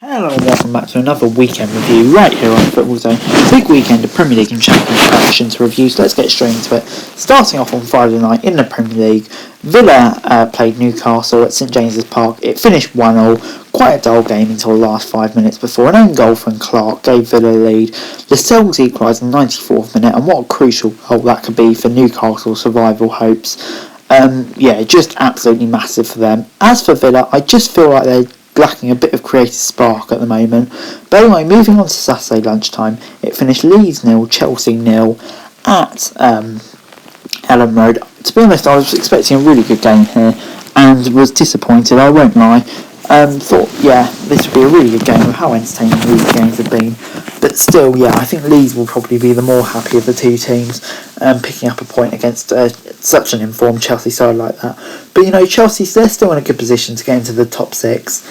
Hello and welcome back to another weekend review right here on Football Zone. Big weekend of Premier League and Championship action to review, so let's get straight into it. Starting off on Friday night in the Premier League, Villa played Newcastle at St James's Park. It finished 1-0, quite a dull game until the last 5 minutes before an own goal from Clark gave Villa a lead. Lascelles equalised in the 94th minute, and what a crucial goal that could be for Newcastle's survival hopes. Just absolutely massive for them. As for Villa, I just feel like they're lacking a bit of creative spark at the moment. But anyway, moving on to Saturday lunchtime, it finished Leeds 0, Chelsea 0 at Ellen Road. To be honest, I was expecting a really good game here and was disappointed, I won't lie. Thought, this would be a really good game with how entertaining these games have been. But still, I think Leeds will probably be the more happy of the two teams, picking up a point against such an informed Chelsea side like that. But Chelsea, they're still in a good position to get into the top six,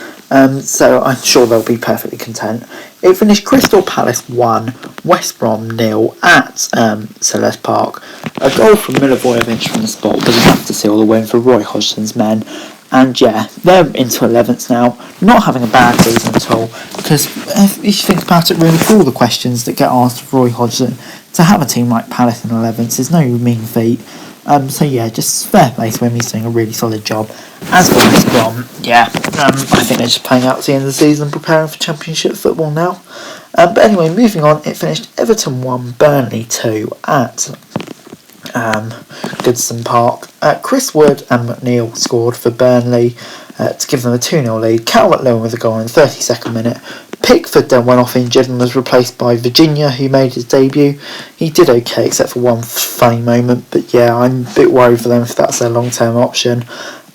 so I'm sure they'll be perfectly content. It finished Crystal Palace 1, West Brom 0 at Selhurst Park. A goal from Milivojevic from the spot was enough to seal the win for Roy Hodgson's men. And they're into 11th now, not having a bad season at all, because if you think about it, really, for all the questions that get asked of Roy Hodgson, to have a team like Palace in 11th is no mean feat. Just fair play to him, he's doing a really solid job. As for West Brom, I think they're just playing out to the end of the season, preparing for Championship football now. But anyway, moving on, it finished Everton 1, Burnley 2 at Goodison Park. Chris Wood and McNeil scored for Burnley to give them a 2-0 lead. Calvert-Lewin with a goal in the 32nd minute. Pickford then went off injured and was replaced by Virginia, who made his debut. He did okay except for one funny moment, but I'm a bit worried for them if that's their long-term option.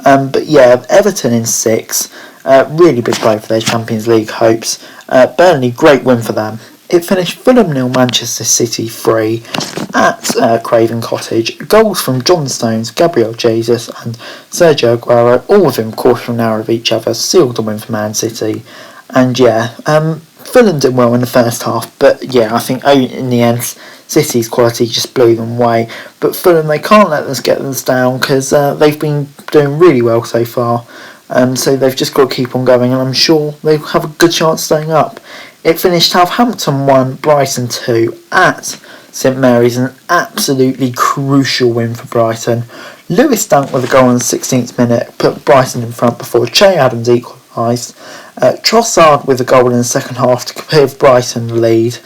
Everton in 6, really big blow for their Champions League hopes. Burnley, great win for them. It finished Fulham 0, Manchester City 3 at Craven Cottage. Goals from John Stones, Gabriel Jesus and Sergio Aguero, all within a quarter of an hour of each other, sealed the win for Man City. And Fulham did well in the first half, but I think in the end City's quality just blew them away. But Fulham, they can't let us get them down, because they've been doing really well so far. So they've just got to keep on going, and I'm sure they'll have a good chance of staying up. It finished Southampton 1, Brighton 2 at St Mary's, an absolutely crucial win for Brighton. Lewis Dunk with a goal in the 16th minute put Brighton in front before Che Adams equalised. Trossard with a goal in the second half to give Brighton the lead.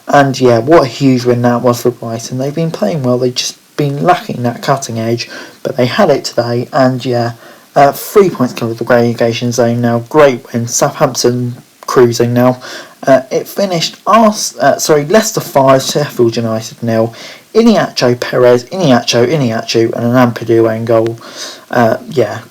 And what a huge win that was for Brighton. They've been playing well, they've just been lacking that cutting edge, but they had it today. And 3 points clear of the relegation zone now. Great win. Southampton cruising now. It finished Leicester 5, Sheffield United 0. Iniacho Perez, Iniacho, and an Ampadu goal.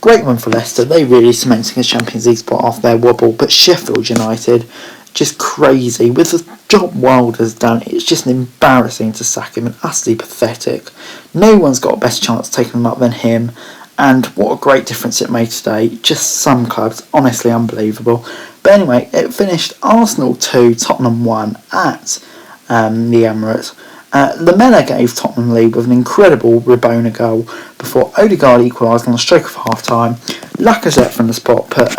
Great one for Leicester. They really cementing a Champions League spot off their wobble. But Sheffield United, just crazy. With the job Wilder's done, it's just embarrassing to sack him and utterly pathetic. No one's got a best chance of taking them up than him. And what a great difference it made today. Just some clubs, honestly unbelievable. But anyway, it finished Arsenal 2, Tottenham 1 at the Emirates. Lamela gave Tottenham lead with an incredible Rabona goal before Odegaard equalised on the stroke of half-time. Lacazette from the spot put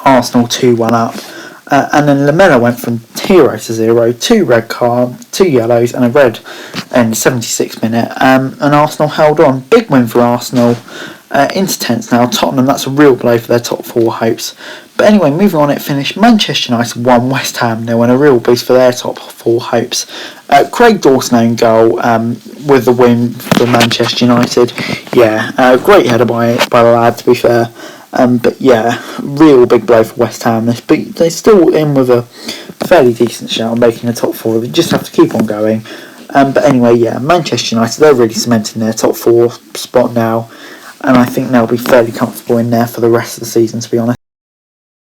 Arsenal 2-1 up. And then Lamela went from 0 to 0, 2 red cards, 2 yellows and a red in the 76th minute. And Arsenal held on. Big win for Arsenal. Into 10th now. Tottenham, that's a real blow for their top 4 hopes. But anyway, moving on, it finished Manchester United 1, West Ham 0, and a real boost for their top 4 hopes. Craig Dawson own goal with the win for Manchester United. Great header by the lad, to be fair. Real big blow for West Ham. But they're still in with a fairly decent shout on making the top 4. They just have to keep on going. Manchester United, they're really cementing their top 4 spot now. And I think they'll be fairly comfortable in there for the rest of the season, to be honest.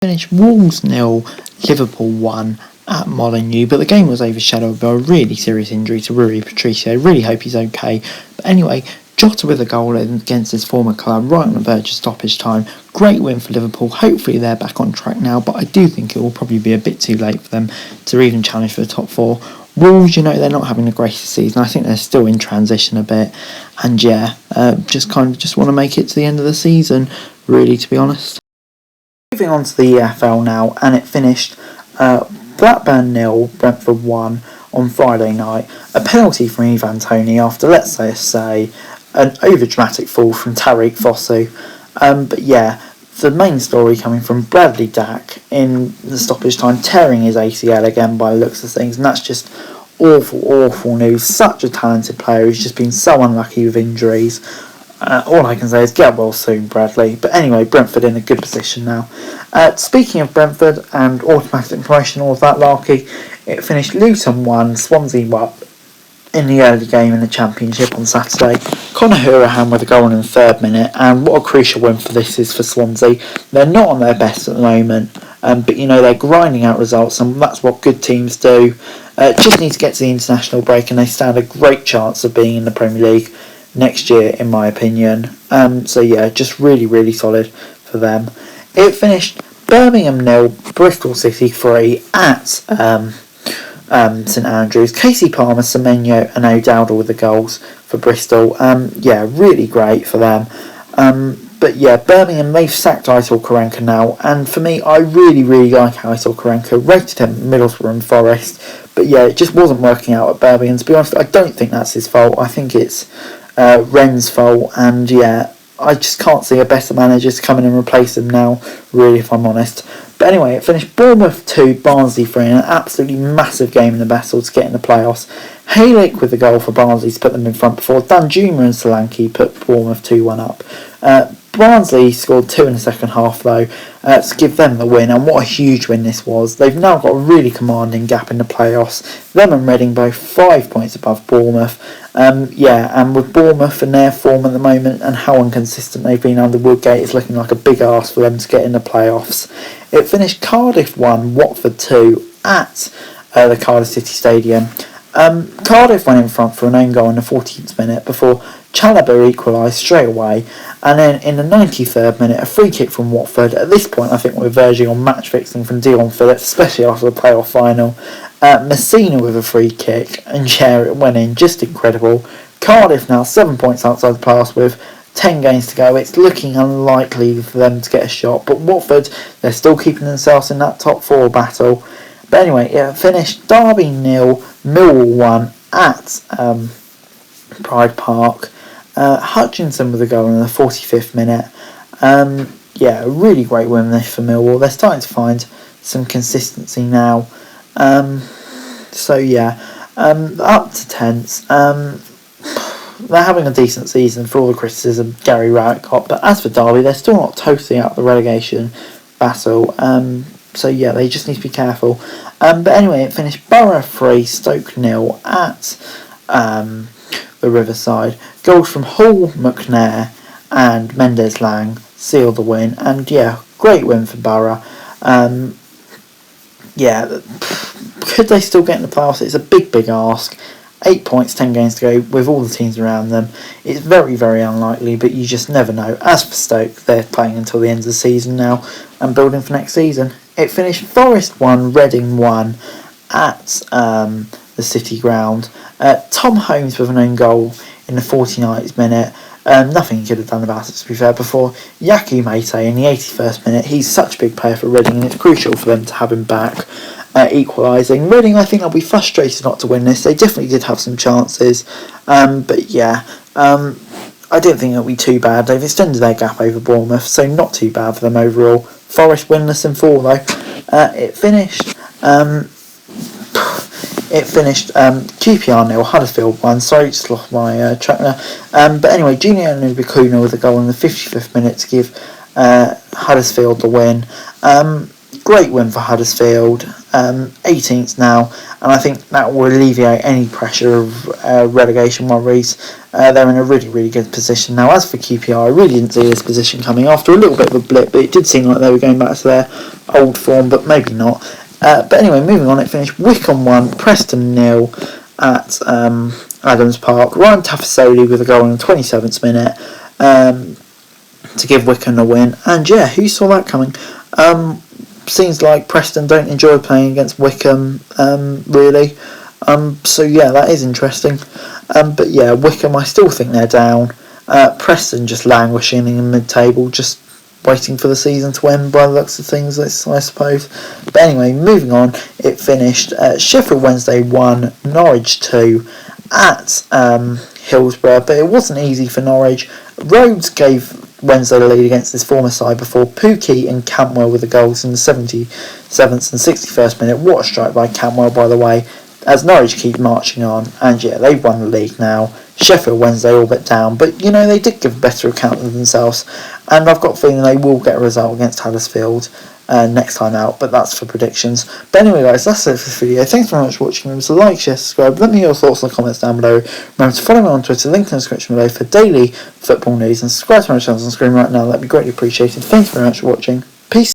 Finished Wolves 0, Liverpool 1 at Molineux, but the game was overshadowed by a really serious injury to Rui Patricio. Really hope he's okay. But anyway, Jota with a goal against his former club right on the verge of stoppage time. Great win for Liverpool. Hopefully they're back on track now, but I do think it will probably be a bit too late for them to even challenge for the top 4. Wolves, they're not having the greatest season. I think they're still in transition a bit. And just want to make it to the end of the season, really, to be honest. moving on to the EFL now, and it finished Blackburn 0, Brentford 1 on Friday night. A penalty from Ivan Toney after, let's say, an over-dramatic fall from Tariq Fosu. But yeah, the main story coming from Bradley Dack in the stoppage time, tearing his ACL again by the looks of things, and that's just awful news. Such a talented player who's just been so unlucky with injuries. All I can say is get well soon, Bradley. But anyway, Brentford in a good position now. Speaking of Brentford and automatic promotion, all of that larky, it finished Luton 1, Swansea 1 in the early game in the Championship on Saturday. Conor Hourihane with a goal in the 3rd minute, and what a crucial win for this is for Swansea. They're not on their best at the moment, but they're grinding out results, and that's what good teams do. Just need to get to the international break, and they stand a great chance of being in the Premier League next year, in my opinion. So yeah, just really solid for them. It finished Birmingham 0, Bristol City 3 at St Andrews. Casey Palmer, Semenyo and O'Dowdle with the goals for Bristol. Really great for them. But yeah, Birmingham, they've sacked Aitor Karanka now, and for me, I really like Aitor Karanka. Rated him Middlesbrough and Forest, but yeah, it just wasn't working out at Birmingham. To be honest, I don't think that's his fault. I think it's Wren's fault, and yeah, I just can't see a better manager to come in and replace him now, really, if I'm honest. But anyway, it finished Bournemouth 2, Barnsley 3 in an absolutely massive game in the Battle to get in the playoffs. Haylick with the goal for Barnsley to put them in front before Danjuma and Solanke put Bournemouth 2-1 up. Barnsley scored 2 in the second half though, to give them the win, and what a huge win this was. They've now got a really commanding gap in the playoffs. Them and Reading both 5 points above Bournemouth. And with Bournemouth and their form at the moment and how inconsistent they've been under Woodgate, it's looking like a big arse for them to get in the playoffs. It finished Cardiff 1, Watford 2 at the Cardiff City Stadium. Cardiff went in front for an own goal in the 14th minute before Chalobah equalised straight away, and then in the 93rd minute a free kick from Watford. At this point I think we're verging on match fixing from Dion Phillips, especially after the playoff final. Messina with a free kick, and yeah, it went in, just incredible. Cardiff now 7 points outside the playoffs with 10 games to go. It's looking unlikely for them to get a shot, but Watford, they're still keeping themselves in that top 4 battle. But anyway, it finished Derby 0, Millwall 1 at Pride Park. Hutchinson with a goal in the 45th minute. A really great win this for Millwall. They're starting to find some consistency now. Up to 10th. They're having a decent season for all the criticism Gary Rowett got, but as for Derby, they're still not totally out of the relegation battle. They just need to be careful. But anyway, it finished Borough 3, Stoke 0 at the Riverside. Goals from Hall, McNair and Mendes Lang sealed the win, and great win for Borough. Could they still get in the playoffs? It's a big ask. 8 points, 10 games to go with all the teams around them. It's very unlikely, but you just never know. As for Stoke, they're playing until the end of the season now and building for next season. It finished Forest 1, Reading 1 at the City Ground. Tom Holmes with an own goal in the 49th minute. Nothing he could have done about it, to be fair, before Yaku Mate in the 81st minute. He's such a big player for Reading, and it's crucial for them to have him back. Equalising. Reading, I think they'll be frustrated not to win this. They definitely did have some chances, I don't think it'll be too bad. They've extended their gap over Bournemouth, so not too bad for them overall. Forest winless in 4 though. It finished QPR 0, Huddersfield 1. Sorry, just lost my track there. But anyway, Junior Nubikuna with a goal in the 55th minute to give Huddersfield the win. Great win for Huddersfield, 18th now, and I think that will alleviate any pressure of relegation worries. They're in a really good position now. As for QPR, I really didn't see this position coming after a little bit of a blip, but it did seem like they were going back to their old form, but maybe not. But anyway, moving on, it finished Wycombe 1, Preston 0 at Adams Park. Ryan Tafasoli with a goal in the 27th minute to give Wycombe a win, and who saw that coming? Seems like Preston don't enjoy playing against Wycombe, really. That is interesting. Wycombe, I still think they're down. Preston just languishing in the mid-table, just waiting for the season to end by the looks of things, I suppose. But anyway, moving on, it finished Sheffield Wednesday 1, Norwich 2 at Hillsborough, but it wasn't easy for Norwich. Rhodes gave Wednesday the lead against his former side before Pukki and Cantwell with the goals in the 77th and 61st minute. What a strike by Cantwell, by the way, as Norwich keep marching on, and yeah, they've won the league now. Sheffield Wednesday all but down, but they did give a better account of themselves, and I've got a feeling they will get a result against Huddersfield next time out, but that's for predictions. But anyway guys, that's it for this video. Thanks very much for watching. Remember to like, share, subscribe, let me know your thoughts in the comments down below. Remember to follow me on Twitter, link in the description below for daily football news, and subscribe to my channel on screen right now, that'd be greatly appreciated. Thanks very much for watching.